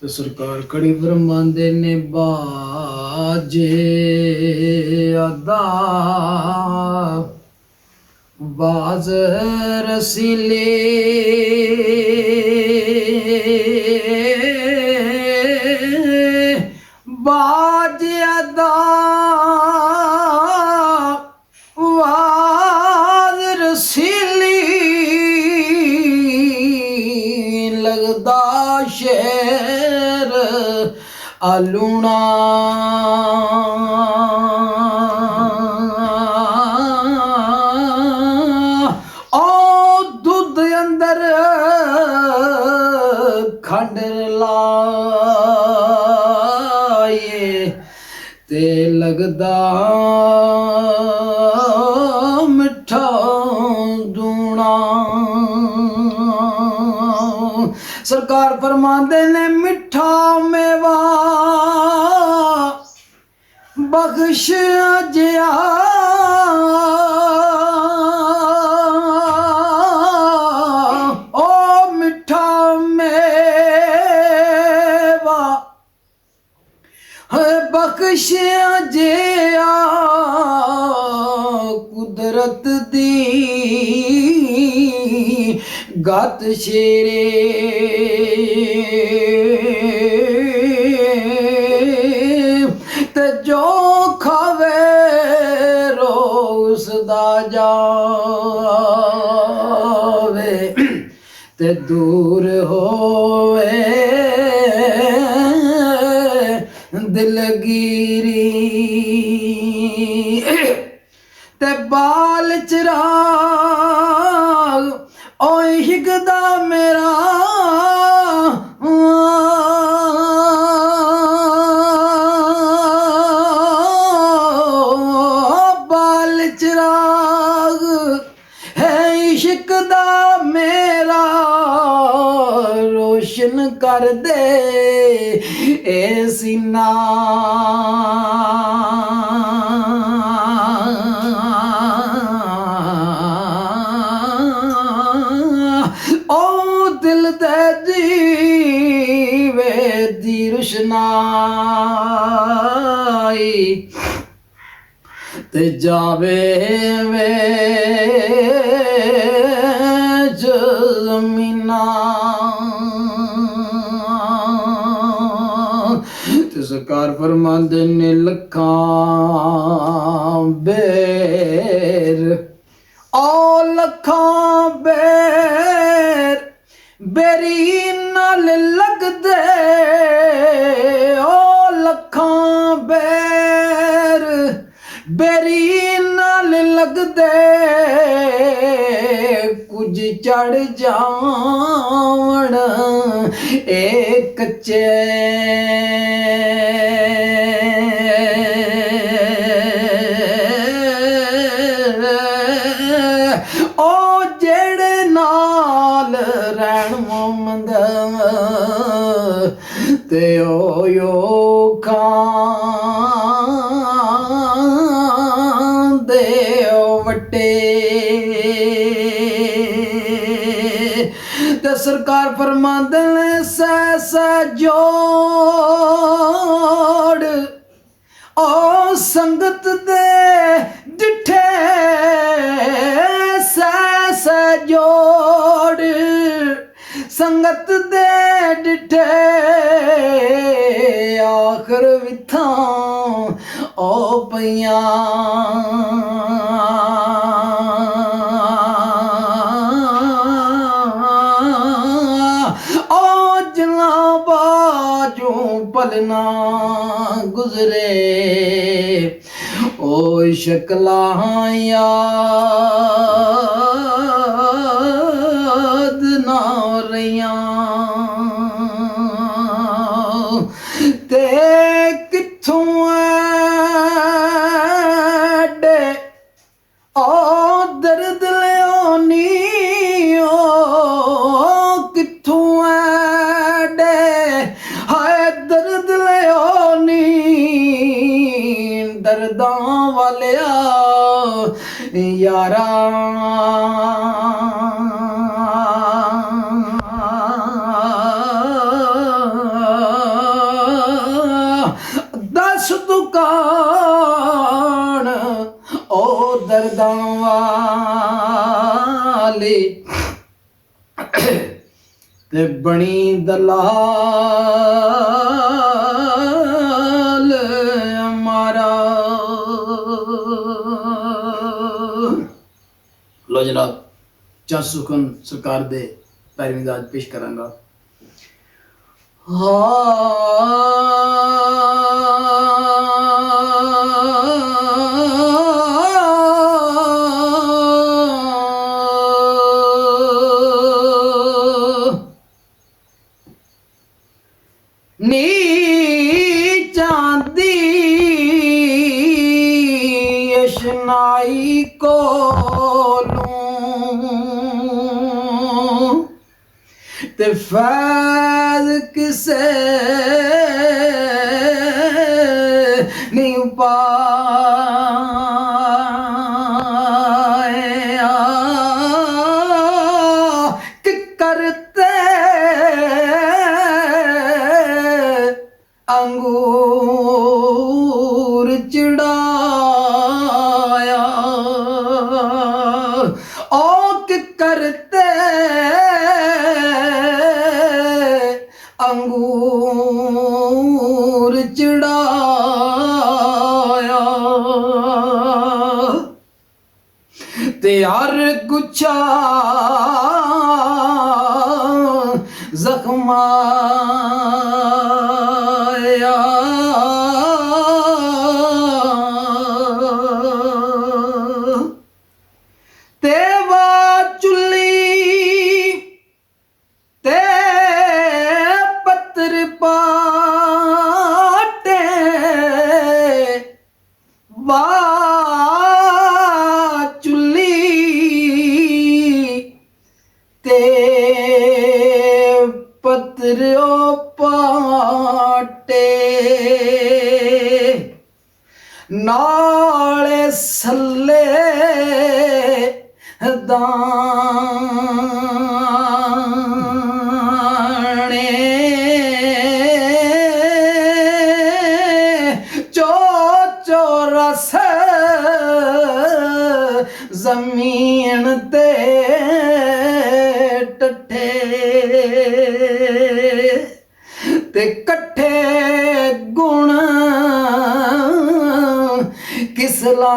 ਤੇ ਸਰਕਾਰ ਕੜੀ ਬ੍ਰਹਮਾਂਦੇ ਨੇ ਬਾਜੇ ਅਦਾ ਬਾਜ਼ ਰਸੀਲੇ ਬਾਜ ਅਦਾ ਬਾਜ਼ ਰਸੀਲੀ ਲੱਗਦਾ ਸ਼ੇਰ ਆਲੂਣਾ ਉਹ ਦੁੱਧ ਅੰਦਰ ਖੰਡ ਲਾਏ ਤੇ ਲੱਗਦਾ ਮਿੱਠਾ ਦੂਣਾ। ਸਰਕਾਰ ਫਰਮਾਉਂਦੇ ਨੇ ਮਿੱਠਾ ਮੇਵਾ ਬਖਸ਼ ਅਜਿਆ ਓ ਮਿੱਠਾ ਮੇਵਾ ਹੈ ਬਖਸ਼ ਅਜਿਆ ਕੁਦਰਤ ਦੀ ਗਤ ਸ਼ੇਰੇ ਤੇ ਜੋ ਖਾਵੇ ਰੋਸ ਦਾ ਜਾਵੇ ਤੇ ਦੂਰ ਹੋਵੇ ਦਿਲਗੀਰੀ ਤੇ ਬਾਲ ਚਰਾਗ ਓਏ ਹਿਗਦਾ ਮੇਰਾ ਬਾਲ ਚਰਾਗ ਹੈ ਇਸ਼ਕ ਦਾ ਮੇਰਾ ਰੋਸ਼ਨ ਕਰ ਦੇ ਏ ਸੀਨਾ। ਦਿਲ ਦੇ ਦੀਵੇ ਦੀ ਰੁਸ਼ਨਾਈ ਤੇ ਜਾਵੇ ਵੇ ਜ਼ਮੀਨਾਂ ਤੇ ਸਰਕਾਰ ਫਰਮਾਉਂਦੇ ਨੇ ਲੱਖਾਂ ਬੇਰ ਓ ਲੱਖਾਂ ਬੇਰ ਬੇਰੀ ਨਾਲ ਲੱਗਦੇ ਓ ਲੱਖਾਂ ਬੇਰ ਬੇਰੀ ਨਾਲ ਲੱਗਦੇ ਕੁਝ ਚੜ ਜਾਵਣ ਇਹ ਕੱਚੇ ਉਹ ਜਿਹੜੇ ਨਾਲ ਰਹਿਣ ਮੁਹੰਮਦ ਤੇ ਉਹ ਖਾਂਦੇ ਵੱਟੇ ਤੇ ਸਰਕਾਰ ਫਰਮਾਉਂਦੇ ਨੇ ਸਹਿ ਜੋੜ ਉਹ ਸੰਗਤ ਦੇ ਡਿਠੇ ਸਹਿ ਜੋੜ ਸੰਗਤ ਦੇ ਡਿਠੇ ਆਖਰ ਵਿਥਾਂ ਉਹ ਪਈਆਂ ਉਹ ਜਲਾਂ ਬਾਜੋਂ ਪਲਨਾ ਗੁਜ਼ਰੇ, ਓ ਸ਼ਕਲਾਂ ਯਾਰ यारा दस दुकान ओ दर्दां वाली ते बनी दलाल हमारा। लो जनाब चंद सुखन सरकार दे पैरवी दाज पेश करांगा। नी चांदी अशनाई कोलों ते फैज़ किसे नहीं पाया कि करते अंगूर चिड़ाया ओ कि करते अंगूर चिड़ाया ते हर गुच्छा जख्माया ते वा चुल्ली ते पत्थर पाटे वा चुल्ली ते पत्थर पाटे नाले सल्ले दाने चौरस जमीन ते टठे ते कट्ठे गुण किसलाने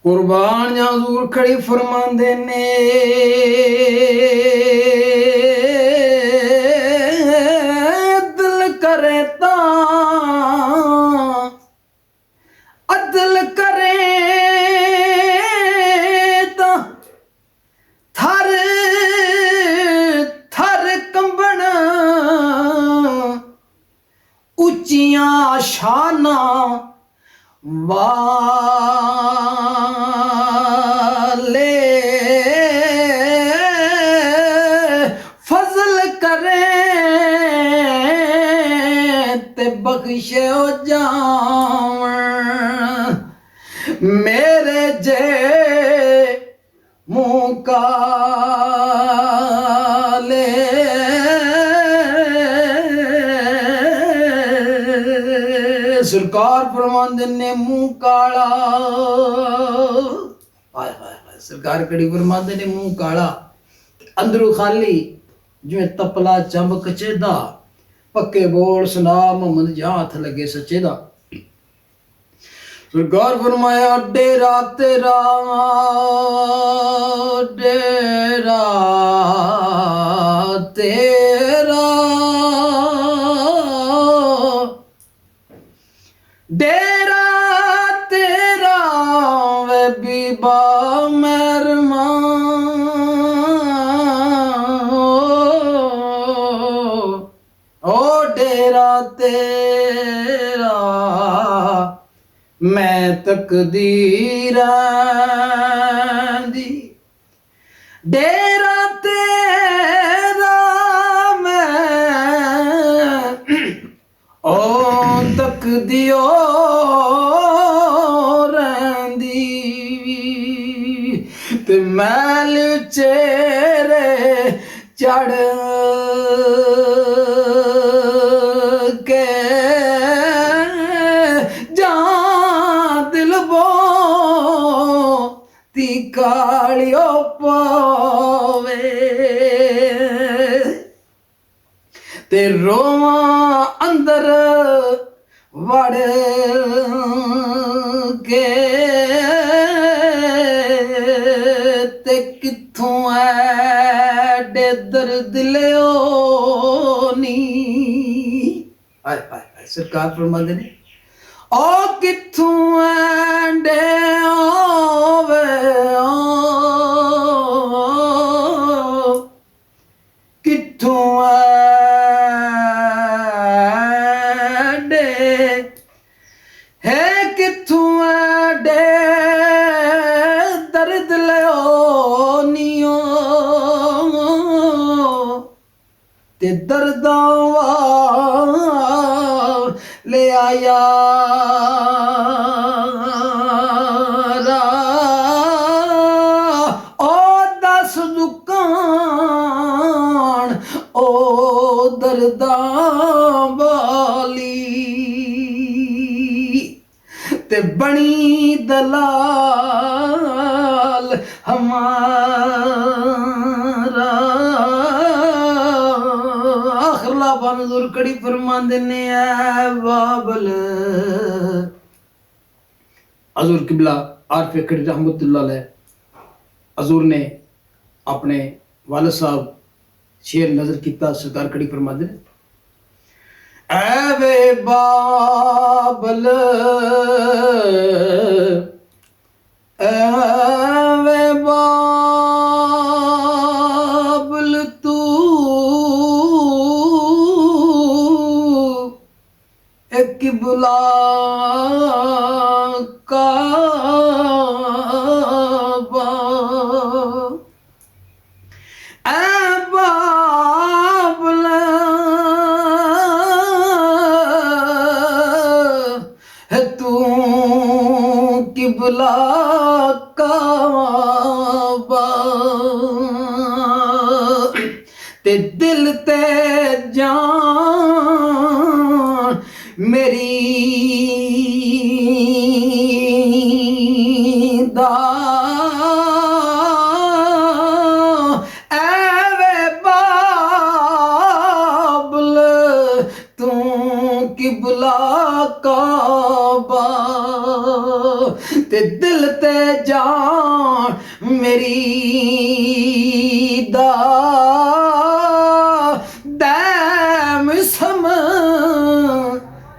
कुर्बान हजूर खड़ी फरमांदे ने दिल करे तां अदल करे तां थर थर कंबण उच्चियां शाना वाले फजल करे ते बख्शे ओ जावन मेरे जे मुँह काले सरकार फरमांदे ने मुंह काला हाय हाय हाय सरकार कड़ी फरमांदे ने मुंह काला अंदरू खाली जिवें तपला चंब कचेदा पक्के बोल सुना मोहम्मद जहां हथ लगे सच्चे दा। सरकार फरमाया डेरा तेरा डेरा तेरा डेरा तेरा वे बीबा मेहरमा ओ डेरा तेरा मैं तकदीर दी डेरा तेरा चढ़ के जा दिल बो ती कालियो पावे ते रोवा अंदर वड़ के ते किथों ऐडे दर्द लियो नी। हाय हाय हाय सरकार फरमांदे ने ओ किथों ऐडे आवे किथों ऐडे है किथों ऐडे दर्द लियो नियो ते दर्दां ले आया ओ दस दुकान ओ दर्दां वाली ते बनी दलाल हमारा आखिरला बनजुर कड़ी फरमांदे ने बाबल हजूर किबला आरफे कड़ी रहमतुल्लाह अलैह हजूर ने अपने वालिद साहब शेर नजर किया सरकार कड़ी फरमांदे ने ऐवे बाबल ऐवे बाबल तू एक किबला काबा ऐ बाबल है तू किबला काबा ते दिल ते जान मेरी दा ऐवे बाबल तू किबला काबा ते दिल ते जान मेरी दा दैम सम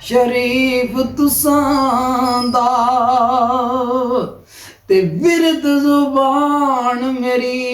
शरीफ तुसां दा ते विरद जुबान मेरी